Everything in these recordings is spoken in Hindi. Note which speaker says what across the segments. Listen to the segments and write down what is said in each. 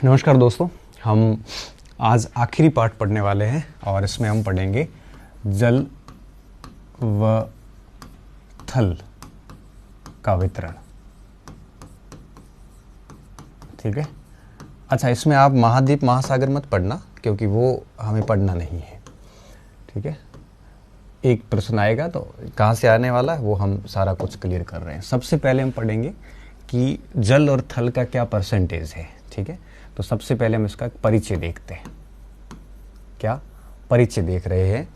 Speaker 1: नमस्कार दोस्तों, हम आज आखिरी पार्ट पढ़ने वाले हैं और इसमें हम पढ़ेंगे जल व थल का वितरण। ठीक है। अच्छा, इसमें आप महाद्वीप महासागर मत पढ़ना क्योंकि वो हमें पढ़ना नहीं है। ठीक है। एक प्रश्न आएगा तो कहाँ से आने वाला है वो हम सारा कुछ क्लियर कर रहे हैं। सबसे पहले हम पढ़ेंगे कि जल और थल का क्या परसेंटेज है। ठीक है। तो सबसे पहले हम इसका परिचय देखते हैं। क्या परिचय देख रहे हैं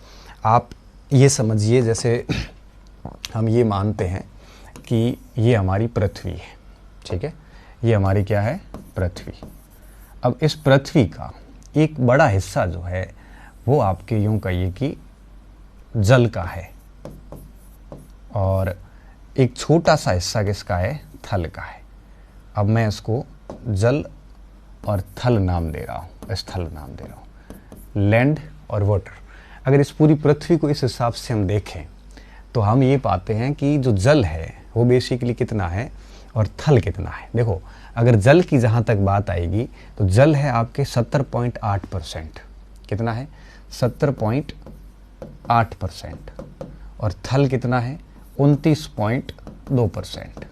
Speaker 1: आप? ये समझिए जैसे हम ये मानते हैं कि ये हमारी पृथ्वी है। ठीक है। ये हमारी क्या है? पृथ्वी। अब इस पृथ्वी का एक बड़ा हिस्सा जो है वो आपके यूं कहिए कि जल का है और एक छोटा सा हिस्सा किसका है? थल का है। अब मैं इसको जल और थल नाम दे रहा हूँ, स्थल नाम दे रहा हूँ, लैंड और वाटर। अगर इस पूरी पृथ्वी को इस हिसाब से हम देखें तो हम ये पाते हैं कि जो जल है वो बेसिकली कितना है और थल कितना है। देखो, अगर जल की जहाँ तक बात आएगी तो जल है आपके 70.8%। कितना है? 70.8%। और थल कितना है? 29.2%।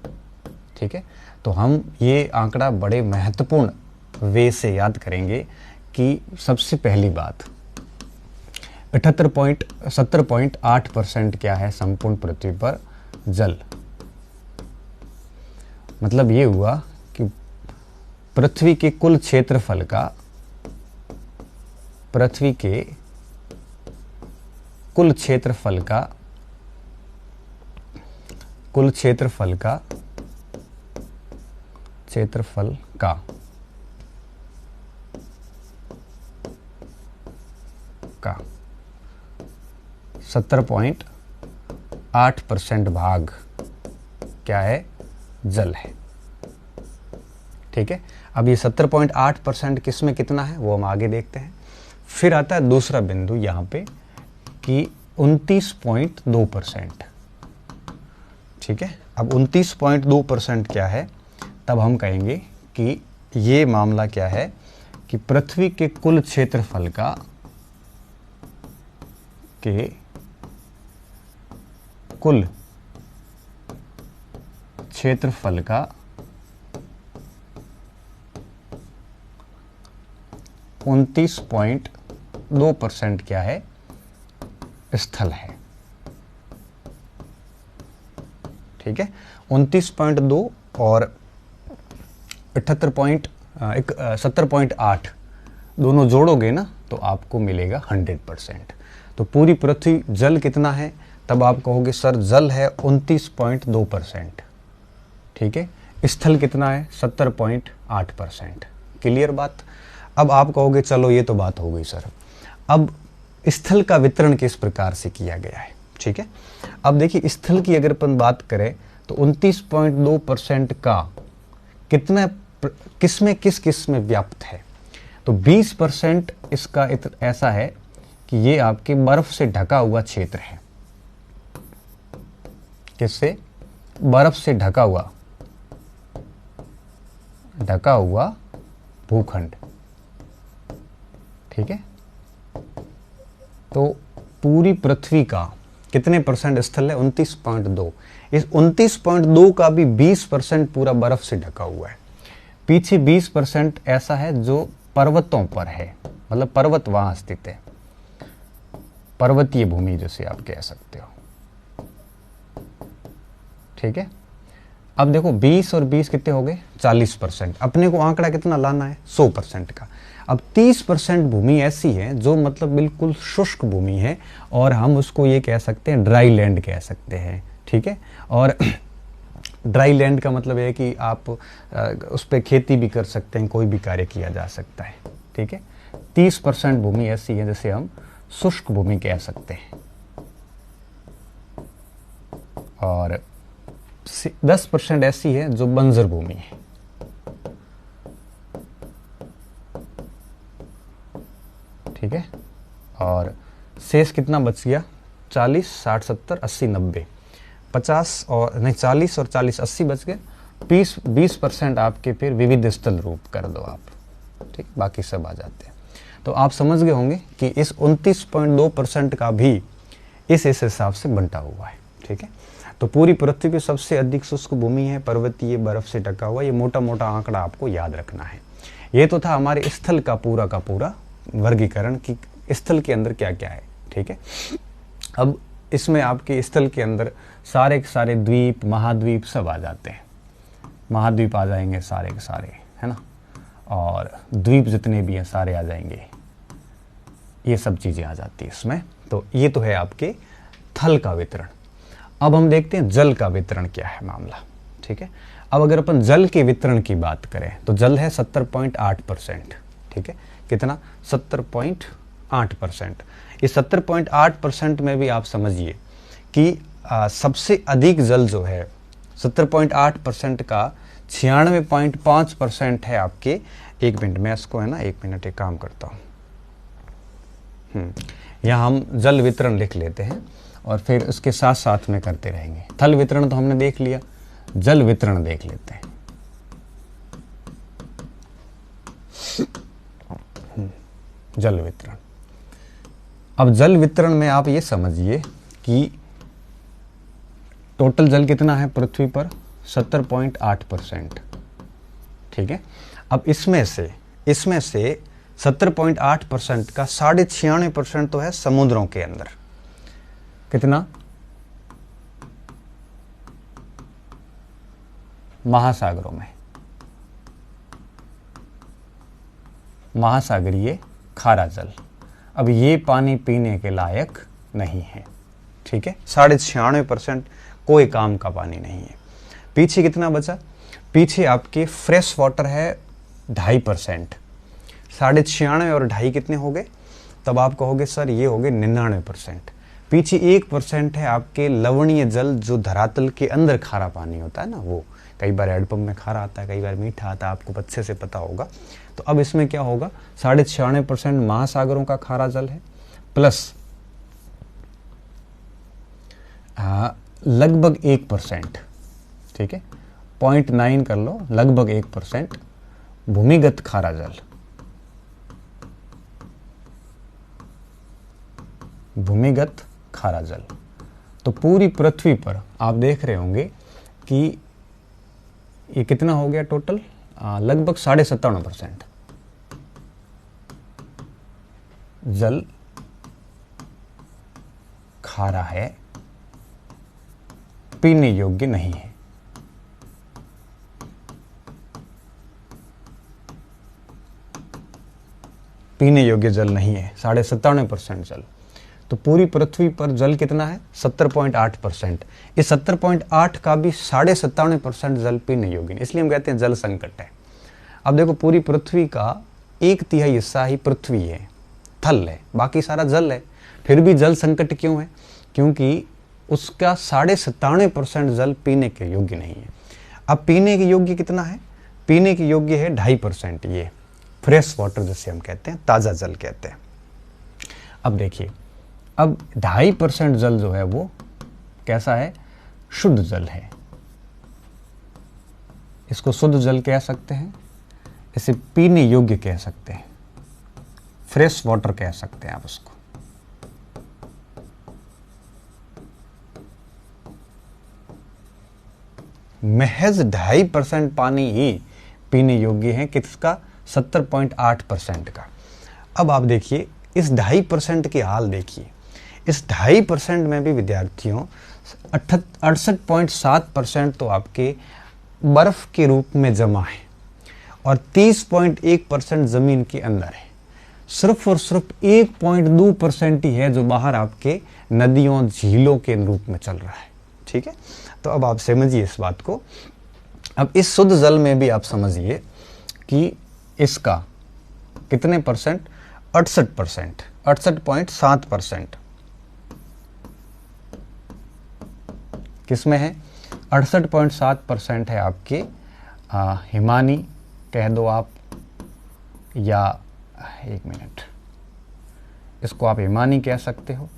Speaker 1: ठीक है। तो हम ये आंकड़ा बड़े महत्वपूर्ण वे से याद करेंगे कि सबसे पहली बात 70.8% क्या है संपूर्ण पृथ्वी पर? जल। मतलब ये हुआ कि पृथ्वी के कुल क्षेत्रफल का, पृथ्वी के कुल क्षेत्रफल का, कुल क्षेत्रफल का 70.8% भाग क्या है? जल है। ठीक है। अब ये 70.8% किस में कितना है वो हम आगे देखते हैं। फिर आता है दूसरा बिंदु यहाँ पे कि 29.2%। ठीक है। अब 29.2% क्या है? तब हम कहेंगे कि ये मामला क्या है कि पृथ्वी के कुल क्षेत्रफल का कुल क्षेत्रफल का 29.2% क्या है? स्थल है। ठीक है। 29.2 और 70.8 दोनों जोड़ोगे ना तो आपको मिलेगा 100%। तो पूरी पृथ्वी जल कितना है? तब आप कहोगे सर जल है 29.2%। ठीक है। स्थल कितना है? 70.8%। क्लियर बात? अब आप कहोगे चलो ये तो बात हो गई सर, अब स्थल का वितरण किस प्रकार से किया गया है। ठीक है। अब देखिए, स्थल की अगर अपन बात करें तो 29.2% का कितना किस में व्याप्त है? तो 20% इसका ऐसा है कि ये आपके बर्फ से ढका हुआ क्षेत्र है। किससे? बर्फ से ढका हुआ भूखंड। ठीक है। तो पूरी पृथ्वी का कितने परसेंट स्थल है? 29.2। इस 29.2 का भी 20% पूरा बर्फ से ढका हुआ है। पीछे 20% ऐसा है जो पर्वतों पर है, मतलब पर्वत वहां स्थित है, पर्वतीय भूमि जिसे आप कह सकते हो। ठीक है। अब देखो 20 और 20 कितने हो गए? 40%। अपने को आंकड़ा कितना लाना है? 100% का। अब 30% भूमि ऐसी है जो मतलब बिल्कुल शुष्क भूमि है और हम उसको ये कह सकते हैं ड्राई लैंड कह सकते हैं। ठीक है। और ड्राई लैंड का मतलब है कि आप उस पर खेती भी कर सकते हैं, कोई भी कार्य किया जा सकता है। ठीक है। 30% भूमि ऐसी है जिसे हम शुष्क भूमि कह सकते हैं और 10% ऐसी है जो बंजर भूमि है। ठीक है। और शेष कितना बच गया? 40, 60, 70, 80, 90, 50 और नहीं 40 और 40, 80 बच गए। 20% आपके फिर विविध स्थल रूप कर दो आप। ठीक, बाकी सब आ जाते हैं। तो आप समझ गए होंगे कि इस 29.2% का भी इस हिसाब से बंटा हुआ है। ठीक है, तो पूरी पृथ्वी पे सबसे अधिक शुष्क भूमि है, पर्वतीय, बर्फ से ढका हुआ। ये मोटा मोटा आंकड़ा आपको याद रखना है। ये तो था हमारे स्थल का पूरा वर्गीकरण कि स्थल के अंदर क्या क्या है। ठीक है, अब इसमें आपके स्थल के अंदर सारे के सारे द्वीप, महाद्वीप सब आ जाते हैं। महाद्वीप आ जाएंगे सारे के सारे, है ना, और द्वीप जितने भी हैं सारे आ जाएंगे। ये सब चीज़ें आ जाती है इसमें। तो ये तो है आपके थल का वितरण। अब हम देखते हैं जल का वितरण क्या है मामला। ठीक है, अब अगर अपन जल के वितरण की बात करें तो जल है 70.8%। ठीक है, कितना? 70.8%। इस 70.8% में भी आप समझिए कि सबसे अधिक जल जो है 70.8% का 96.5% है आपके। एक मिनट मैं इसको, है ना, एक मिनट एक काम करता हूँ। यहाँ हम जल वितरण लिख लेते हैं और फिर उसके साथ साथ में करते रहेंगे। थल वितरण तो हमने देख लिया, जल वितरण देख लेते हैं। जल वितरण। अब जल वितरण में आप ये समझिए कि टोटल जल कितना है पृथ्वी पर? 70.8%। ठीक है, अब इसमें से 70.8% का 96.5% तो है समुद्रों के अंदर। कितना? महासागरों में, महासागरीय खारा जल। अब ये पानी पीने के लायक नहीं है। ठीक है, 96.5% कोई काम का पानी नहीं है। पीछे कितना बचा? पीछे आपके फ्रेश वाटर है 2.5%। 96.5 और 2.5 कितने हो गए? तब आप कहोगे सर ये हो गए 99%। पीछे 1% है आपके लवणीय जल, जो धरातल के अंदर खारा पानी होता है ना, वो कई बार हैंडपंप में खारा आता है, कई बार मीठा आता है, आपको अच्छे से पता होगा। तो अब इसमें क्या होगा? 96.5% महासागरों का खारा जल है, प्लस लगभग 1%, ठीक है, 0.9 कर लो, लगभग 1% भूमिगत खारा जल। भूमिगत खारा जल। तो पूरी पृथ्वी पर आप देख रहे होंगे कि ये कितना हो गया टोटल? लगभग 57.5% जल खारा है, पीने योग्य नहीं है। पीने योग्य जल नहीं है, 57.5% जल। तो पूरी पृथ्वी पर जल कितना है? 70.8%। इस 70.8 का भी 57.5% जल पीने योग्य नहीं, इसलिए हम कहते हैं जल संकट है। अब देखो, पूरी पृथ्वी का 1/3 हिस्सा ही पृथ्वी है, थल है, बाकी सारा जल है। फिर भी जल संकट क्यों है? क्योंकि उसका 97.5% जल पीने के योग्य नहीं है। अब पीने के योग्य कितना है? पीने के योग्य है 2.5%। ये फ्रेश वाटर जिसे हम कहते हैं, ताज़ा जल कहते हैं। अब देखिए, अब 2.5% जल जो है वो कैसा है? शुद्ध जल है। इसको शुद्ध जल कह सकते हैं, इसे पीने योग्य कह सकते हैं, फ्रेश वाटर कह सकते हैं आप उसको। महज 2.5% पानी ही पीने योग्य है, किसका? 70.8% का। अब आप देखिए इस 2.5% की हाल देखिए। इस 2.5% में भी विद्यार्थियों 68.7% तो आपके बर्फ के रूप में जमा है और 30.1% जमीन के अंदर है। सिर्फ और सिर्फ 1.2% ही है जो बाहर आपके नदियों, झीलों के रूप में चल रहा है। ठीक है, तो अब आप समझिए इस बात को। अब इस शुद्ध जल में भी आप समझिए कि इसका कितने परसेंट? 68%, 68.7%। किसमें है? 68.7% है आपके हिमानी कह दो आप, या एक मिनट, इसको आप हिमानी कह सकते हो,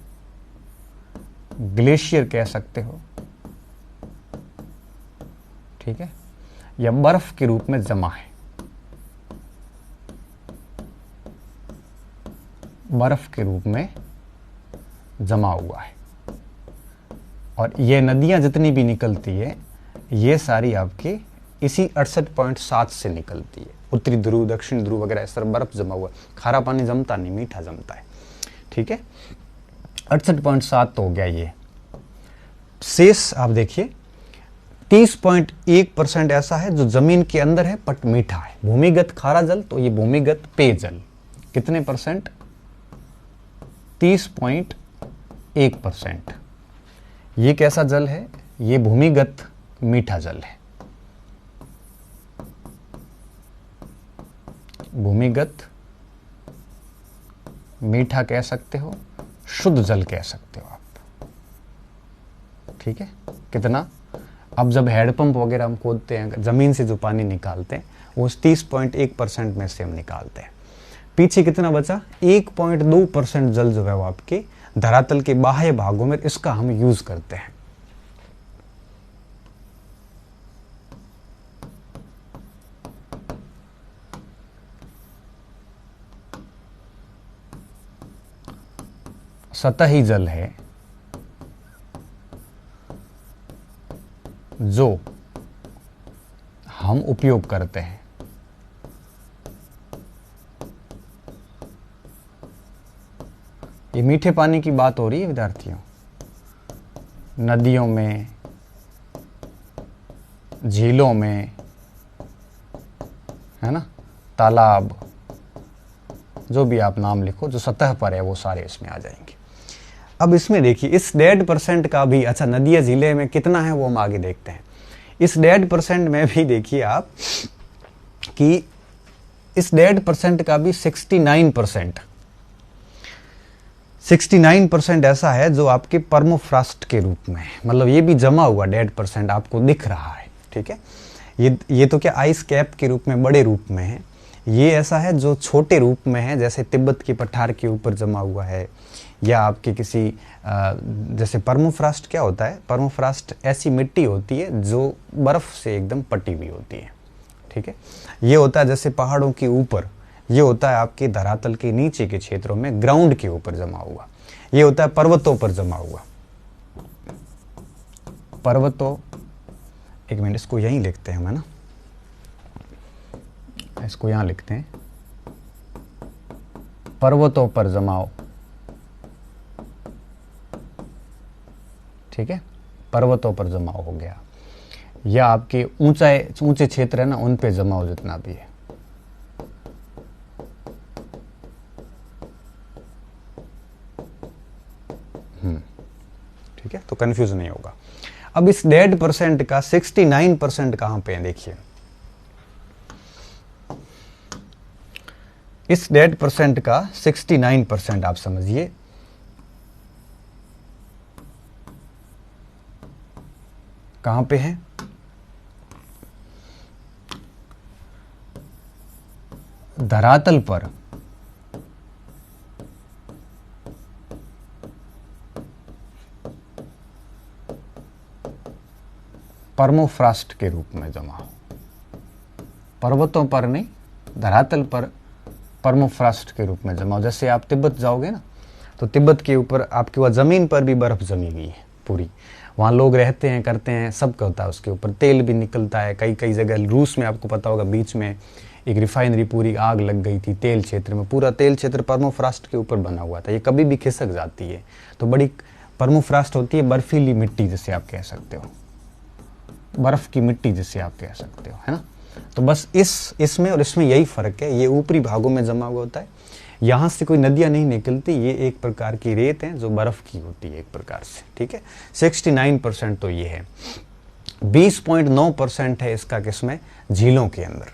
Speaker 1: ग्लेशियर कह सकते हो, ठीक है, या बर्फ के रूप में जमा है। बर्फ के रूप में जमा हुआ है। और ये नदियां जितनी भी निकलती है ये सारी आपके इसी 68.7 से निकलती है। उत्तरी ध्रुव, दक्षिण ध्रुव वगैरह इस तरह बर्फ जमा हुआ है। खारा पानी जमता नहीं, मीठा जमता है। ठीक है, 68.7 तो हो गया ये। शेष आप देखिए 30.1% ऐसा है जो जमीन के अंदर है बट मीठा है। भूमिगत खारा जल, तो ये भूमिगत पेयजल कितने परसेंट? 30.1%। ये कैसा जल है? ये भूमिगत मीठा जल है। भूमिगत मीठा कह सकते हो, शुद्ध जल कह सकते हो आप। ठीक है, कितना? अब जब हैंडपंप वगैरह हम खोदते हैं, जमीन से जो पानी निकालते हैं वो उस 30.1% में से हम निकालते हैं। पीछे कितना बचा? 1.2% जल जो है वो आपके धरातल के बाह्य भागों में, इसका हम यूज करते हैं। सतही जल है जो हम उपयोग करते हैं। ये मीठे पानी की बात हो रही है विद्यार्थियों। नदियों में, झीलों में, है ना, तालाब, जो भी आप नाम लिखो जो सतह पर है वो सारे इसमें आ जाएंगे। अब इसमें देखिए इस 1.5% का भी, अच्छा नदिया जिले में कितना है वो हम आगे देखते हैं। इस 1.5% में भी देखिए आप कि इस 1.5% का भी 69% ऐसा है जो आपके परमोफ्रास्ट के रूप में है। मतलब ये भी जमा हुआ 1.5% आपको दिख रहा है। ठीक है, ये तो क्या आइस कैप के रूप में, बड़े रूप में है। ये ऐसा है जो छोटे रूप में है, जैसे तिब्बत की पठार के ऊपर जमा हुआ है, या आपके किसी जैसे परमोफ्रास्ट क्या होता है? परमोफ्रास्ट ऐसी मिट्टी होती है जो बर्फ से एकदम पटी हुई होती है। ठीक है, ये होता है जैसे पहाड़ों के ऊपर, ये होता है आपके धरातल के नीचे के क्षेत्रों में, ग्राउंड के ऊपर जमा हुआ। ये होता है पर्वतों पर जमा हुआ। पर्वतों, एक मिनट इसको यहीं लिखते हैं हम, है ना, इसको यहां लिखते हैं, पर्वतों पर जमाओ। ठीक है, पर्वतों पर जमाव हो गया, या आपके ऊंचे क्षेत्र है ना, उन पे जमाव जितना भी है। ठीक है, तो कंफ्यूज नहीं होगा। अब इस 1.5% का 69% कहां पे है? देखिए इस 1.5% का 69% आप समझिए कहां पे है? धरातल पर परमोफ्रास्ट के रूप में जमा हो। पर्वतों पर नहीं, धरातल पर परमोफ्रास्ट के रूप में जमा हो। जैसे आप तिब्बत जाओगे ना, तो तिब्बत के ऊपर आपके वहाँ जमीन पर भी बर्फ जमी हुई है पूरी। वहाँ लोग रहते हैं, करते हैं, सब होता है। उसके ऊपर तेल भी निकलता है। कई कई जगह रूस में आपको पता होगा, बीच में एक रिफाइनरी पूरी आग लग गई थी तेल क्षेत्र में। पूरा तेल क्षेत्र परमोफ्रास्ट के ऊपर बना हुआ था। ये कभी भी खिसक जाती है, तो बड़ी परमोफ्रास्ट होती है, बर्फीली मिट्टी जिसे आप कह सकते हो, बर्फ की मिट्टी जिसे आप कह सकते हो, है ना। तो बस इसमें और इसमें यही फर्क है। ये ऊपरी भागों में जमा हुआ होता है, यहाँ से कोई नदियाँ नहीं निकलती। ये एक प्रकार की रेत है जो बर्फ की होती है एक प्रकार से। ठीक है, 69% तो ये है। 20.9% है इसका किसमें? झीलों के अंदर।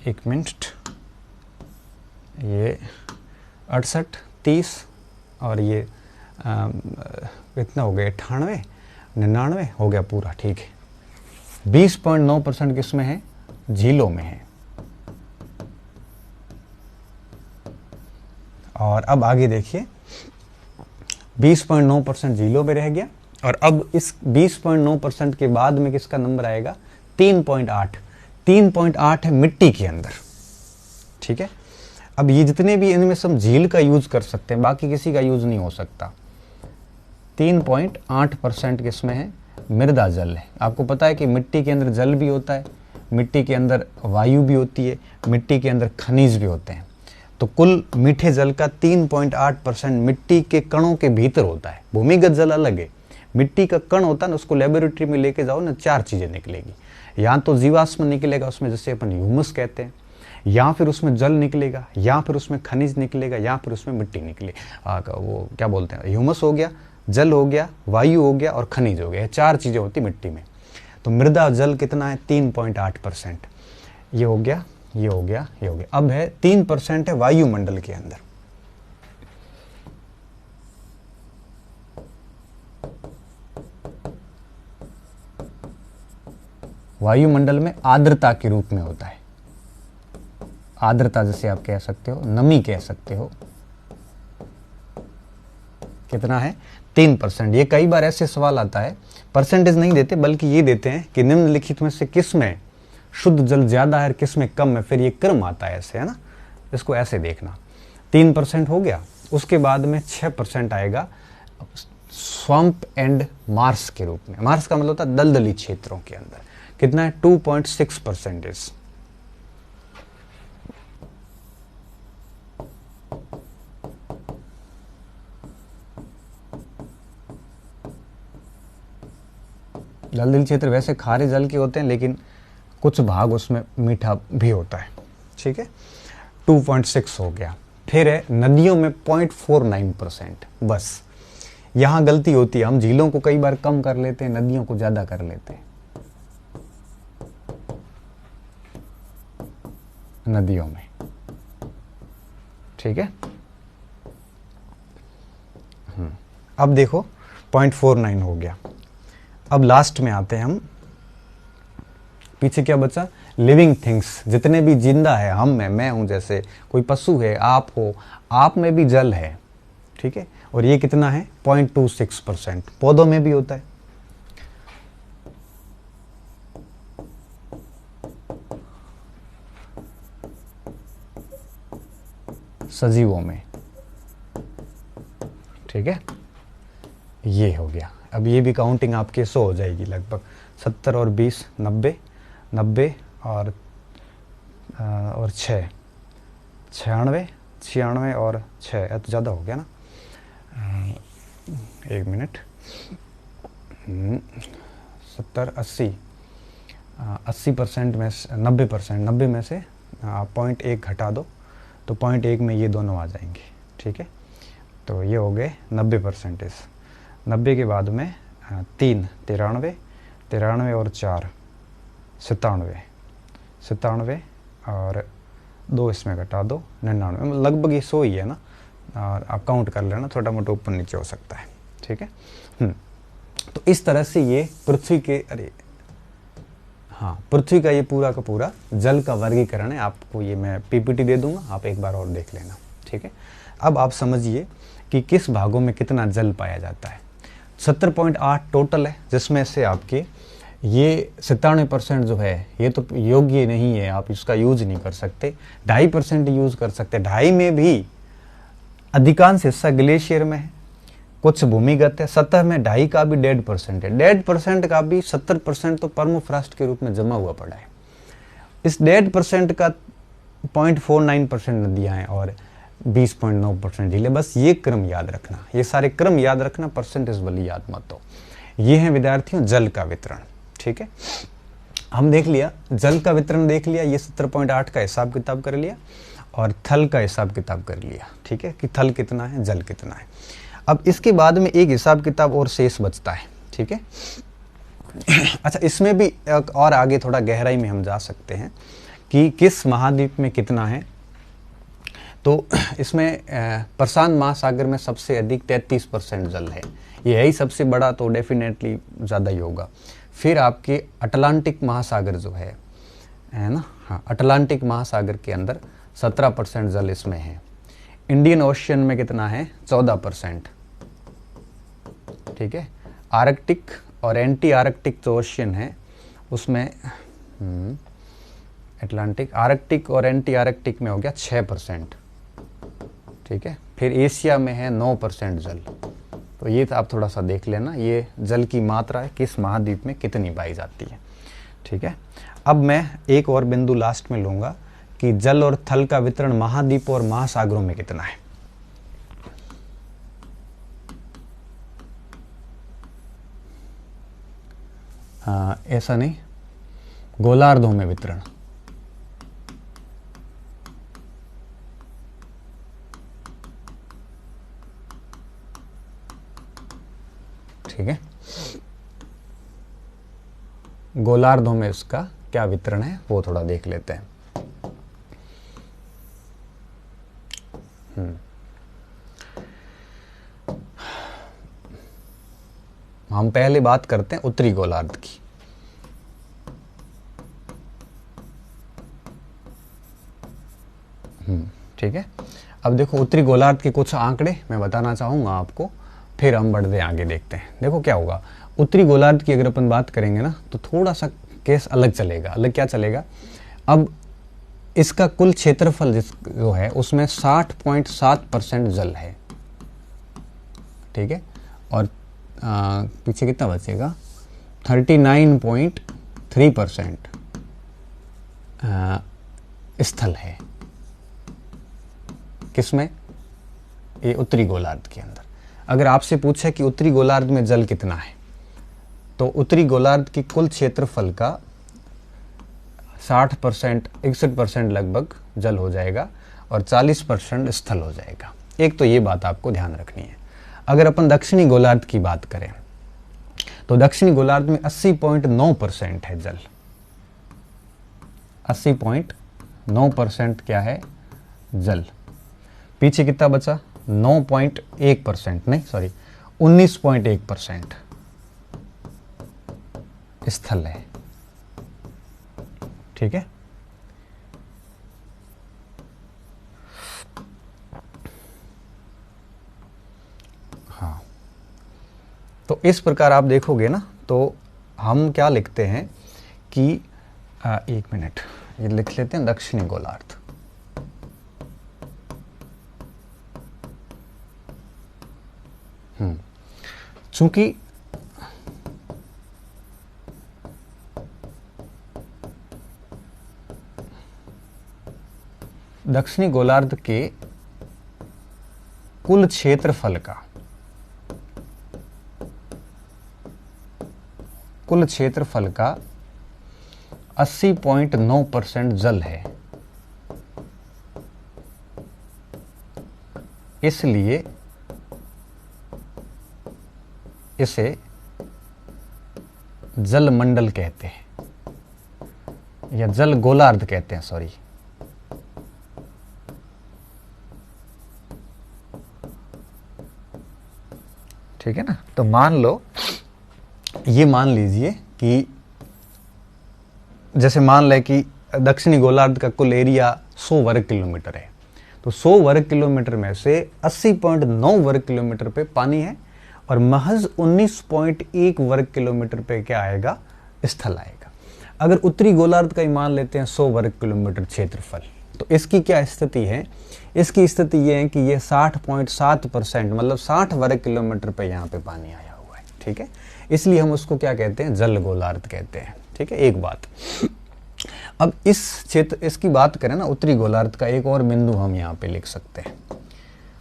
Speaker 1: एक मिनट, ये 68, 30 और ये कितना हो गया? 98, 99 हो गया पूरा। ठीक है, 20.9% किसमें है? झीलों में है। और अब आगे देखिए, 20.9% झीलों में रह गया। और अब इस 20.9% के बाद में किसका नंबर आएगा? 3.8 3.8 है मिट्टी के अंदर, ठीक है। अब ये जितने भी इनमें से हम झील का यूज कर सकते हैं, बाकी किसी का यूज नहीं हो सकता। 3.8% किसमें है, मृदा जल है। आपको पता है कि मिट्टी के अंदर जल भी होता है, मिट्टी के अंदर वायु भी होती है, मिट्टी के अंदर खनिज भी होते हैं। तो कुल मीठे जल का 3.8% मिट्टी के कणों के भीतर होता है। भूमिगत जल अलग है, मिट्टी का कण होता है ना, उसको लेबोरेटरी में लेके जाओ ना, 4 चीजें निकलेगी। या तो जीवाश्म निकलेगा उसमें, जैसे अपन ह्यूमस कहते हैं, या फिर उसमें जल निकलेगा, या फिर उसमें खनिज निकलेगा, या फिर उसमें मिट्टी निकले वो क्या बोलते हैं, ह्यूमस हो गया, जल हो गया, वायु हो गया और खनिज हो गया। 4 चीजें होती मिट्टी में। तो मृदा जल कितना है, 3.8%। ये हो गया, ये हो गया, ये हो गया। अब है 3% है वायुमंडल के अंदर। वायुमंडल में आर्द्रता के रूप में होता है। आर्द्रता जैसे आप कह सकते हो, नमी कह सकते हो। कितना है, 3%। ये कई बार ऐसे सवाल आता है, परसेंटेज नहीं देते बल्कि ये देते हैं कि निम्नलिखित में से किस में शुद्ध जल ज्यादा है और किस में कम है, फिर ये क्रम आता है ऐसे, है ना। इसको ऐसे देखना। 3% हो गया, उसके बाद में 6% आएगा स्वम्प एंड मार्स के रूप में। मार्स का मतलब होता है दलदली क्षेत्रों के अंदर। कितना है, 2.6%। दलदली क्षेत्र वैसे खारे जल के होते हैं, लेकिन कुछ भाग उसमें मीठा भी होता है, ठीक है। 2.6 हो गया। फिर है नदियों में 0.49%। बस यहां गलती होती है, हम झीलों को कई बार कम कर लेते हैं, नदियों को ज्यादा कर लेते हैं। नदियों में, ठीक है। अब देखो 0.49 हो गया। अब लास्ट में आते हैं हम, पीछे क्या बचा, लिविंग थिंग्स, जितने भी जिंदा है, हम में, मैं हूं, जैसे कोई पशु है, आप हो, आप में भी जल है, ठीक है। और ये कितना है, 0.26%। पौधों में भी होता है। सजीवों में, ठीक है। ये हो गया। अब ये भी काउंटिंग आपके 100 हो जाएगी लगभग। 70 और 20 90, 90 और 6 96, 96 और 6, तो ज़्यादा हो गया ना। 1 मिनट। 70 80, 80% में 90%, 90 में से आप 0.1 घटा दो तो 0.1 में ये दोनों आ जाएंगे, ठीक है। तो ये हो गए 90%। 90 के बाद में 3 93, 93 और 4 97, 97 और 2 इसमें घटा दो 99, लगभग ये 100 ही है ना। और आप काउंट कर लेना, थोड़ा मोटा ऊपर नीचे हो सकता है, ठीक है। तो इस तरह से ये पृथ्वी के, हाँ, पृथ्वी का ये पूरा का पूरा जल का वर्गीकरण है। आपको ये मैं पीपीटी दे दूंगा, आप एक बार और देख लेना, ठीक है। अब आप समझिए कि किस भागों में कितना जल पाया जाता है। 70.8 टोटल है, जिसमें से आपके ये 97% जो है ये तो योग्य नहीं है, आप इसका यूज नहीं कर सकते। 2.5% यूज कर सकते। 2.5 में भी अधिकांश हिस्सा ग्लेशियर में है, कुछ भूमिगत है। सतह में 2.5 का भी 1.5% है। 1.5% का भी 70% तो पर्मोफ्रॉस्ट के रूप में जमा हुआ पड़ा है। इस 1.5% का 0.49% नदियां हैं और 20.9% झीलें। बस ये क्रम याद रखना, ये सारे क्रम याद रखना, परसेंटेज वाली याद मत हो। ये है विद्यार्थियों जल का वितरण, ठीक है। हम देख लिया, जल का वितरण देख लिया, ये 70.8 का हिसाब किताब कर लिया और थल का हिसाब किताब कर लिया, ठीक है, कि थल कितना है, जल कितना है। अब इसके बाद में एक हिसाब किताब और शेष बचता है, ठीक है। अच्छा, इसमें भी और आगे थोड़ा गहराई में हम जा सकते हैं कि किस महाद्वीप में कितना है। तो इसमें प्रशांत महासागर में सबसे अधिक 33% जल है, ये है ही सबसे बड़ा, तो डेफिनेटली ज़्यादा ही होगा। फिर आपके अटलांटिक महासागर जो है ना, हाँ, अटलांटिक महासागर के अंदर 17% जल इसमें है। इंडियन ओशियन में कितना है, 14%, ठीक है। आर्कटिक और एंटी आर्कटिक जो ओशियन है उसमें अटलांटिक, आर्कटिक और एंटी आर्कटिक में हो गया 6%, ठीक है। फिर एशिया में है 9% जल। तो ये तो आप थोड़ा सा देख लेना, ये जल की मात्रा है किस महाद्वीप में कितनी पाई जाती है, ठीक है। अब मैं एक और बिंदु लास्ट में लूँगा कि जल और थल का वितरण महाद्वीपों और महासागरों में कितना है। हाँ, ऐसा नहीं, गोलार्धों में वितरण। ठीक है, गोलार्धों में इसका क्या वितरण है वो थोड़ा देख लेते हैं। हम पहले बात करते हैं उत्तरी गोलार्ध की। ठीक है, अब देखो उत्तरी गोलार्ध के कुछ आंकड़े मैं बताना चाहूंगा आपको, फिर हम बढ़ते आगे देखते हैं। देखो क्या होगा, उत्तरी गोलार्ध की अगर अपन बात करेंगे ना तो थोड़ा सा केस अलग चलेगा। अलग क्या चलेगा, अब इसका कुल क्षेत्रफल जो है उसमें 60.7% जल है, ठीक है, और पीछे कितना बचेगा, 39.3% स्थल है। किसमें, ये उत्तरी गोलार्ध के अंदर। अगर आपसे पूछे कि उत्तरी गोलार्ध में जल कितना है, तो उत्तरी गोलार्ध की कुल क्षेत्रफल का 60%, 61% लगभग जल हो जाएगा और 40% स्थल हो जाएगा। एक तो ये बात आपको ध्यान रखनी है। अगर अपन दक्षिणी गोलार्ध की बात करें तो दक्षिणी गोलार्ध में 80.9% है जल। 80.9% क्या है, जल। पीछे कितना बचा, 9.1%, नहीं सॉरी 19.1% स्थल है, ठीक है। हाँ, तो इस प्रकार आप देखोगे ना, तो हम क्या लिखते हैं कि एक मिनट ये लिख लेते हैं दक्षिणी गोलार्ध। चूंकि दक्षिणी गोलार्ध के कुल क्षेत्रफल का 80.9% जल है, इसलिए इसे जल मंडल कहते हैं या जल गोलार्ध कहते हैं, सॉरी। ठीक है ना, तो मान लो, ये मान लीजिए कि जैसे मान लें कि दक्षिणी गोलार्ध का कुल एरिया 100 वर्ग किलोमीटर है, तो 100 वर्ग किलोमीटर में से 80.9 वर्ग किलोमीटर पे पानी है और महज 19.1 वर्ग किलोमीटर पे क्या आएगा, स्थल आएगा। अगर उत्तरी गोलार्ध का ही मान लेते हैं 100 वर्ग किलोमीटर क्षेत्रफल, तो इसकी क्या स्थिति है, इसकी स्थिति ये है कि ये 60.7% मतलब 60 वर्ग किलोमीटर पे यहाँ पे पानी आया हुआ है, ठीक है। इसलिए हम उसको क्या कहते हैं, जल गोलार्ध कहते हैं, ठीक है। एक बात, अब इस क्षेत्र, इसकी बात करें ना उत्तरी गोलार्ध का, एक और बिंदु हम यहाँ पे लिख सकते हैं।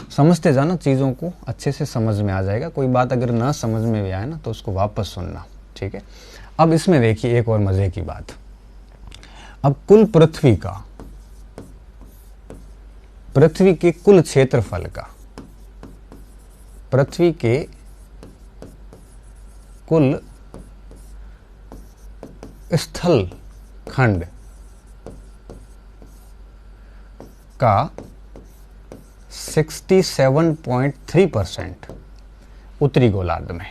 Speaker 1: समझते जाना, चीज़ों को अच्छे से समझ में आ जाएगा। कोई बात अगर ना समझ में भी आए ना तो उसको वापस सुनना, ठीक है। अब इसमें देखिए एक और मजे की बात, अब कुल पृथ्वी के कुल क्षेत्रफल का, पृथ्वी के कुल स्थल खंड का 67.3% उत्तरी गोलार्ध में।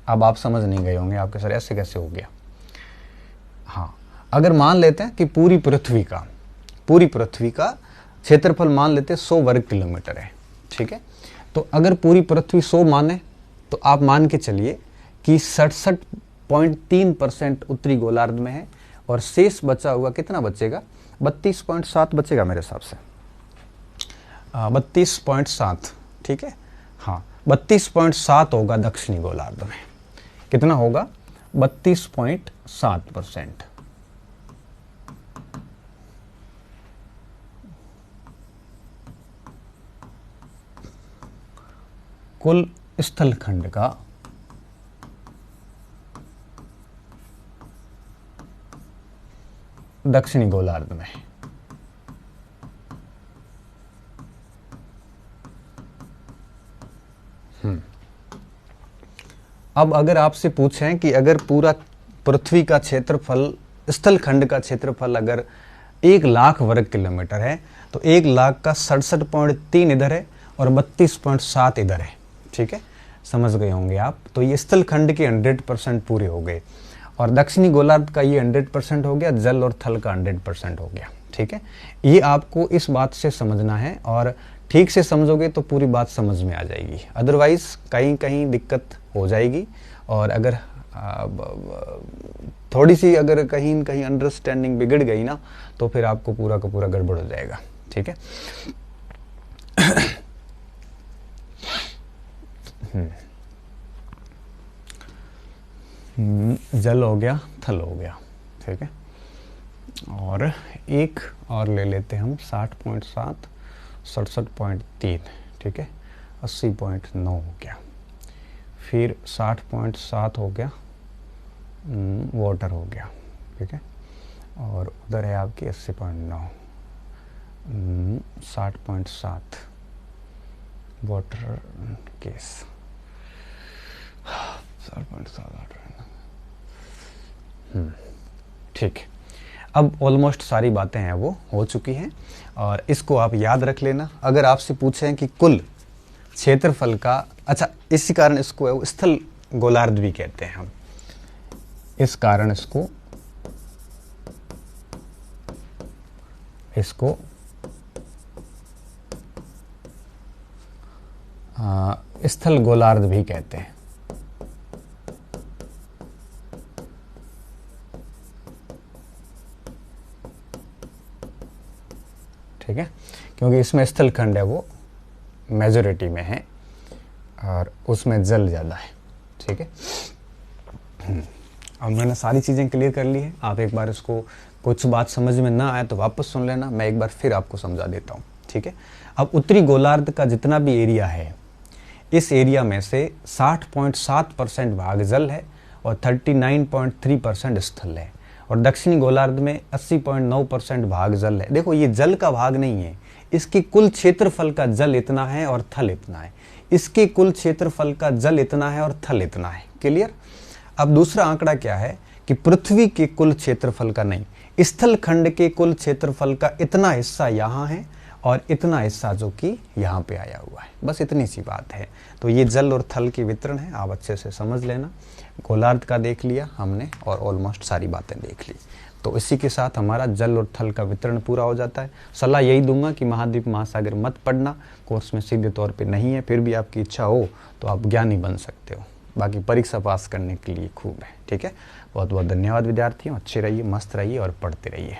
Speaker 1: अब आप समझ नहीं गए होंगे, आपके सर ऐसे कैसे हो गया। हाँ, अगर मान लेते हैं कि पूरी पृथ्वी का क्षेत्रफल मान लेते 100 वर्ग किलोमीटर है, ठीक है। तो अगर पूरी पृथ्वी 100 माने तो आप मान के चलिए कि 67.3% उत्तरी गोलार्ध में है और शेष बचा हुआ कितना बचेगा, 32.7 बचेगा मेरे हिसाब से, 32.7, ठीक है। हाँ, 32.7 होगा दक्षिणी गोलार्ध में। कितना होगा, 32.7%। कुल स्थलखंड का दक्षिणी गोलार्ध में। अब अगर आपसे पूछें कि अगर पूरा पृथ्वी का क्षेत्रफल, स्थलखंड का क्षेत्रफल अगर 1 लाख वर्ग किलोमीटर है तो 1 लाख का 67.3 इधर है और 32.7 इधर है, ठीक है। समझ गए होंगे आप। तो ये स्थलखंड के 100% पूरे हो गए और दक्षिणी गोलार्ध का ये 100% हो गया, जल और थल का 100% हो गया, ठीक है। ये आपको इस बात से समझना है और ठीक से समझोगे तो पूरी बात समझ में आ जाएगी, अदरवाइज कहीं कहीं दिक्कत हो जाएगी। और अगर थोड़ी सी अगर कहीं न कहीं अंडरस्टैंडिंग बिगड़ गई ना तो फिर आपको पूरा का पूरा गड़बड़ हो जाएगा, ठीक है। जल हो गया, थल हो गया, ठीक है। और एक और ले लेते हैं हम 60.7, 67.3, ठीक है, 80.9 हो गया, फिर 60.7 हो गया, वाटर हो गया, ठीक है। और उधर है आपकी 80.9, 60.7 वाटर केस, 60.7, ठीक है। अब ऑलमोस्ट सारी बातें हैं वो हो चुकी हैं और इसको आप याद रख लेना। अगर आपसे पूछें कि कुल क्षेत्रफल का, अच्छा इसी कारण इसको स्थल गोलार्ध भी कहते हैं हम, इस कारण इसको स्थल गोलार्ध भी कहते हैं, ठीक है। क्योंकि इसमें स्थलखंड है वो मेजॉरिटी में है और उसमें जल ज़्यादा है, ठीक है। अब मैंने सारी चीज़ें क्लियर कर ली है। आप एक बार इसको, कुछ बात समझ में ना आए तो वापस सुन लेना, मैं एक बार फिर आपको समझा देता हूँ, ठीक है। अब उत्तरी गोलार्ध का जितना भी एरिया है, इस एरिया में से 60.7% भाग जल है और 39.3% स्थल है और दक्षिणी गोलार्ध में 80.9% भाग जल है। देखो ये जल का भाग नहीं है, इसके कुल क्षेत्रफल का जल इतना है और थल इतना है, इसके कुल क्षेत्रफल का जल इतना है और थल इतना है। क्लियर। अब दूसरा आंकड़ा क्या है कि पृथ्वी के कुल क्षेत्रफल का नहीं, स्थल खंड के कुल क्षेत्रफल का इतना हिस्सा यहाँ है और इतना हिस्सा जो कि यहाँ पे आया हुआ है, बस इतनी सी बात है। तो ये जल और थल के वितरण है, आप अच्छे से समझ लेना। गोलार्ध का देख लिया हमने और ऑलमोस्ट सारी बातें देख ली। तो इसी के साथ हमारा जल और थल का वितरण पूरा हो जाता है। सलाह यही दूंगा कि महाद्वीप महासागर मत पढ़ना, कोर्स में सीधे तौर पे नहीं है, फिर भी आपकी इच्छा हो तो आप ज्ञानी बन सकते हो, बाकी परीक्षा पास करने के लिए खूब है, ठीक है। बहुत बहुत धन्यवाद विद्यार्थियों, अच्छे रहिए, मस्त रहिए और पढ़ते रहिए।